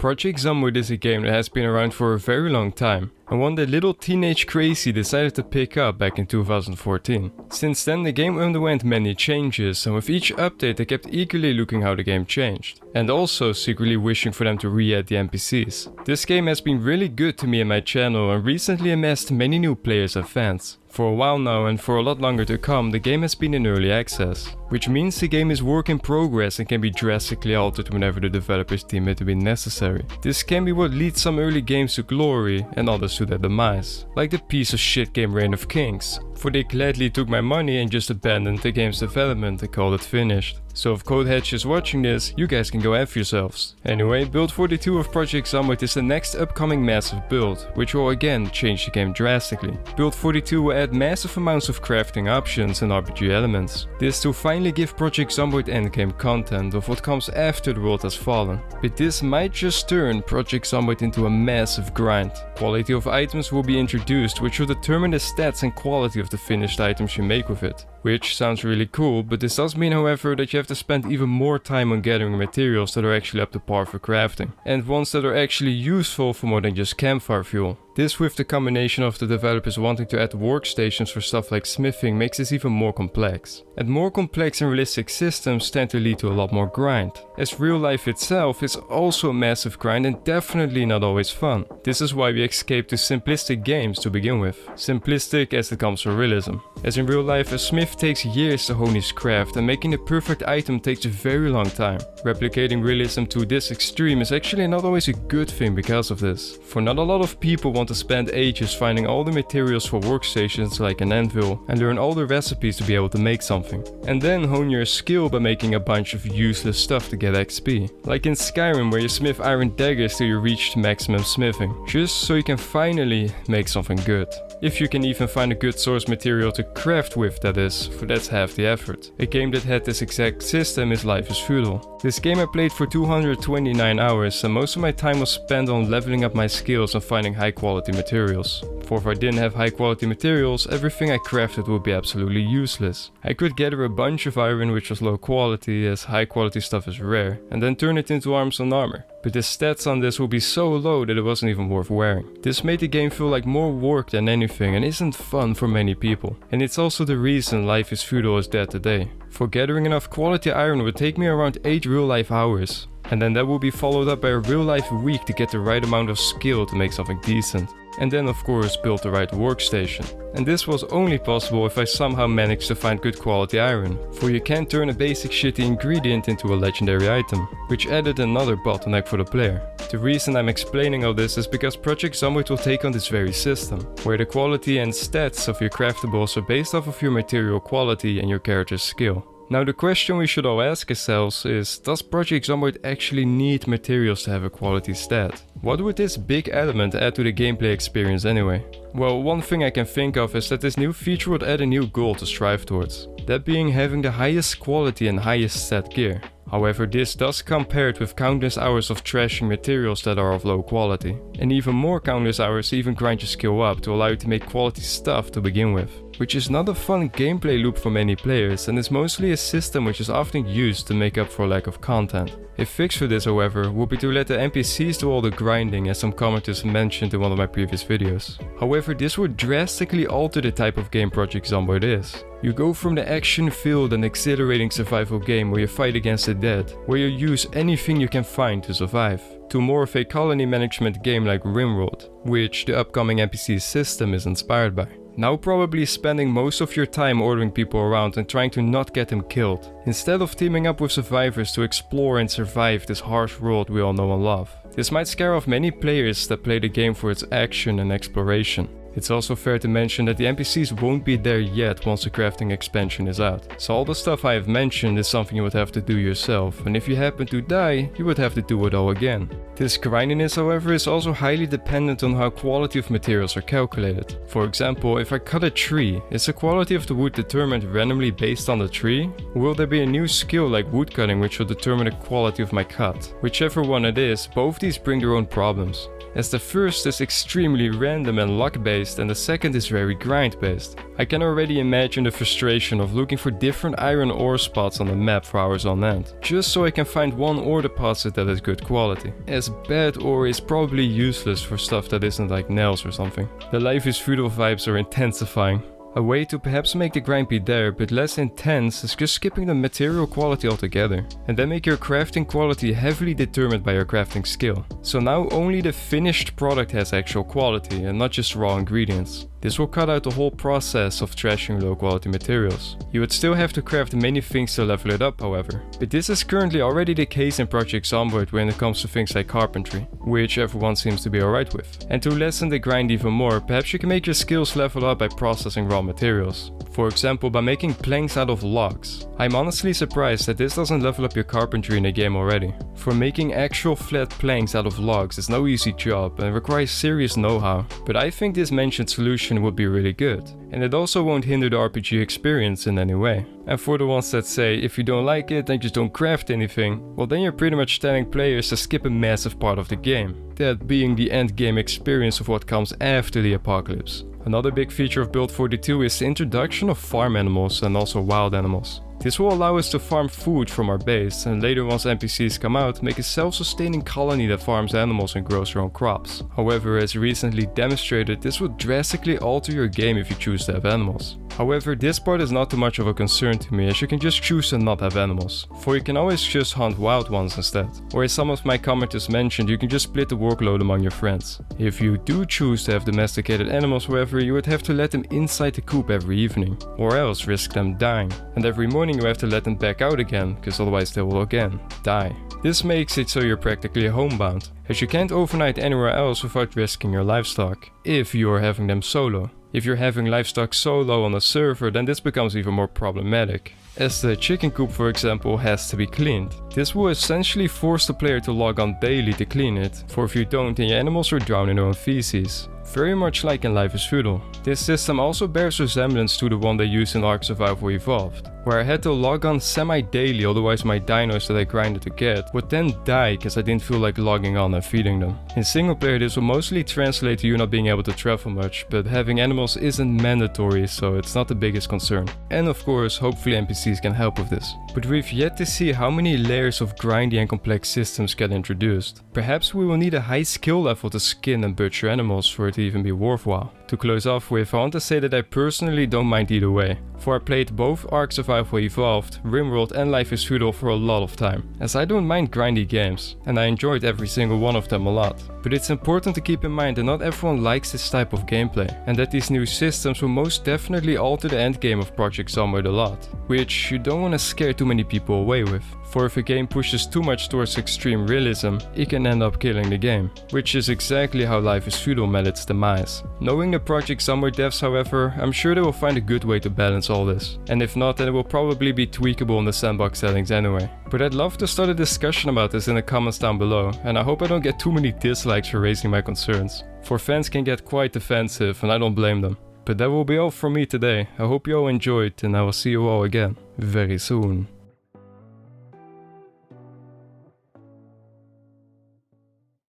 Project Zomboid is a game that has been around for a very long time, and one that little teenage crazy decided to pick up back in 2014. Since then the game underwent many changes, and with each update I kept eagerly looking how the game changed, and also secretly wishing for them to re-add the NPCs. This game has been really good to me and my channel and recently amassed many new players and fans. For a while now and for a lot longer to come, the game has been in early access, which means the game is work in progress and can be drastically altered whenever the developers deem it to be necessary. This can be what leads some early games to glory and others to their demise, like the piece of shit game Reign of Kings, for they gladly took my money and just abandoned the game's development and called it finished. So if Codehatch is watching this, you guys can go F yourselves. Anyway, build 42 of Project Zomboid is the next upcoming massive build, which will again change the game drastically. Build 42 will add massive amounts of crafting options and RPG elements. This to finally give Project Zomboid endgame content of what comes after the world has fallen. But this might just turn Project Zomboid into a massive grind. Quality of items will be introduced, which will determine the stats and quality of the finished items you make with it. Which sounds really cool, but this does mean however that you have to spend even more time on gathering materials that are actually up to par for crafting, and ones that are actually useful for more than just campfire fuel. This with the combination of the developers wanting to add workstations for stuff like smithing makes this even more complex. And more complex and realistic systems tend to lead to a lot more grind, as real life itself is also a massive grind and definitely not always fun. This is why we escape to simplistic games to begin with. Simplistic as it comes from realism. As in real life, a smith takes years to hone his craft and making the perfect item takes a very long time. Replicating realism to this extreme is actually not always a good thing because of this, for not a lot of people want to spend ages finding all the materials for workstations like an anvil and learn all the recipes to be able to make something, and then hone your skill by making a bunch of useless stuff to get XP. Like in Skyrim, where you smith iron daggers till you reach maximum smithing, just so you can finally make something good. If you can even find a good source material to craft with, that is, for that's half the effort. A game that had this exact system is Life is Feudal. This game I played for 229 hours and most of my time was spent on leveling up my skills and finding high quality materials. For if I didn't have high quality materials, everything I crafted would be absolutely useless. I could gather a bunch of iron which was low quality, as high quality stuff is rare, and then turn it into arms and armor. But the stats on this will be so low that it wasn't even worth wearing. This made the game feel like more work than anything and isn't fun for many people. And it's also the reason Life is Feudal is dead today. For gathering enough quality iron would take me around 8 real life hours. And then that will be followed up by a real life week to get the right amount of skill to make something decent. And then of course build the right workstation. And this was only possible if I somehow managed to find good quality iron, for you can't turn a basic shitty ingredient into a legendary item, which added another bottleneck for the player. The reason I'm explaining all this is because Project Zomboid will take on this very system, where the quality and stats of your craftables are based off of your material quality and your character's skill. Now the question we should all ask ourselves is, does Project Zomboid actually need materials to have a quality stat? What would this big element add to the gameplay experience anyway? Well, one thing I can think of is that this new feature would add a new goal to strive towards, that being having the highest quality and highest stat gear. However, this does come paired with countless hours of trashing materials that are of low quality, and even more countless hours to even grind your skill up to allow you to make quality stuff to begin with. Which is not a fun gameplay loop for many players and is mostly a system which is often used to make up for lack of content. A fix for this however would be to let the NPCs do all the grinding, as some commenters mentioned in one of my previous videos. However, this would drastically alter the type of game Project Zomboid is. You go from the action-filled and exhilarating survival game where you fight against the dead, where you use anything you can find to survive, to more of a colony management game like RimWorld, which the upcoming NPC system is inspired by. Now probably spending most of your time ordering people around and trying to not get them killed, instead of teaming up with survivors to explore and survive this harsh world we all know and love. This might scare off many players that play the game for its action and exploration. It's also fair to mention that the NPCs won't be there yet once the crafting expansion is out. So all the stuff I have mentioned is something you would have to do yourself, and if you happen to die, you would have to do it all again. This grindiness however is also highly dependent on how quality of materials are calculated. For example, if I cut a tree, is the quality of the wood determined randomly based on the tree? Or will there be a new skill like woodcutting which will determine the quality of my cut? Whichever one it is, both these bring their own problems. As the first is extremely random and luck based, based and the second is very grind based. I can already imagine the frustration of looking for different iron ore spots on the map for hours on end, just so I can find one ore deposit that is good quality, as bad ore is probably useless for stuff that isn't like nails or something. The Life is Feudal vibes are intensifying. A way to perhaps make the grind be there but less intense is just skipping the material quality altogether, and then make your crafting quality heavily determined by your crafting skill. So now only the finished product has actual quality and not just raw ingredients. This will cut out the whole process of trashing low quality materials. You would still have to craft many things to level it up however, but this is currently already the case in Project Zomboid when it comes to things like carpentry, which everyone seems to be alright with. And to lessen the grind even more, perhaps you can make your skills level up by processing raw materials. For example, by making planks out of logs. I'm honestly surprised that this doesn't level up your carpentry in the game already. For making actual flat planks out of logs is no easy job and requires serious know-how, but I think this mentioned solution would be really good, and it also won't hinder the RPG experience in any way. And for the ones that say if you don't like it then just don't craft anything, well then you're pretty much telling players to skip a massive part of the game, that being the end game experience of what comes after the apocalypse. Another big feature of Build 42 is the introduction of farm animals and also wild animals. This will allow us to farm food from our base, and later once NPCs come out, make a self-sustaining colony that farms animals and grows their own crops. However, as recently demonstrated, this will drastically alter your game if you choose to have animals. However, this part is not too much of a concern to me, as you can just choose to not have animals, for you can always just hunt wild ones instead. Or as some of my commenters mentioned, you can just split the workload among your friends. If you do choose to have domesticated animals however, you would have to let them inside the coop every evening, or else risk them dying, and every morning you have to let them back out again, because otherwise they will again die. This makes it so you're practically homebound, as you can't overnight anywhere else without risking your livestock, if you are having them solo. If you're having livestock solo on a server, then this becomes even more problematic, as the chicken coop for example has to be cleaned. This will essentially force the player to log on daily to clean it, for if you don't then your animals will drown in their own feces. Very much like in Life is Feudal. This system also bears resemblance to the one they used in Ark Survival Evolved, where I had to log on semi-daily, otherwise my dinos that I grinded to get would then die because I didn't feel like logging on and feeding them. In single player this will mostly translate to you not being able to travel much, but having animals isn't mandatory, so it's not the biggest concern. And of course, hopefully NPCs can help with this. But we've yet to see how many layers of grindy and complex systems get introduced. Perhaps we will need a high skill level to skin and butcher animals for it to even be worthwhile. To close off with, I want to say that I personally don't mind either way, for I played both Ark Survival Evolved, RimWorld and Life is Feudal for a lot of time, as I don't mind grindy games, and I enjoyed every single one of them a lot. But it's important to keep in mind that not everyone likes this type of gameplay, and that these new systems will most definitely alter the endgame of Project Zomboid a lot, which you don't want to scare too many people away with. For if a game pushes too much towards extreme realism, it can end up killing the game, which is exactly how Life is Feudal met its demise. Knowing the Project Zomboid devs however, I'm sure they will find a good way to balance all this, and if not then it will probably be tweakable in the sandbox settings anyway. But I'd love to start a discussion about this in the comments down below, and I hope I don't get too many dislikes for raising my concerns, for fans can get quite defensive and I don't blame them. But that will be all from me today. I hope you all enjoyed and I will see you all again very soon.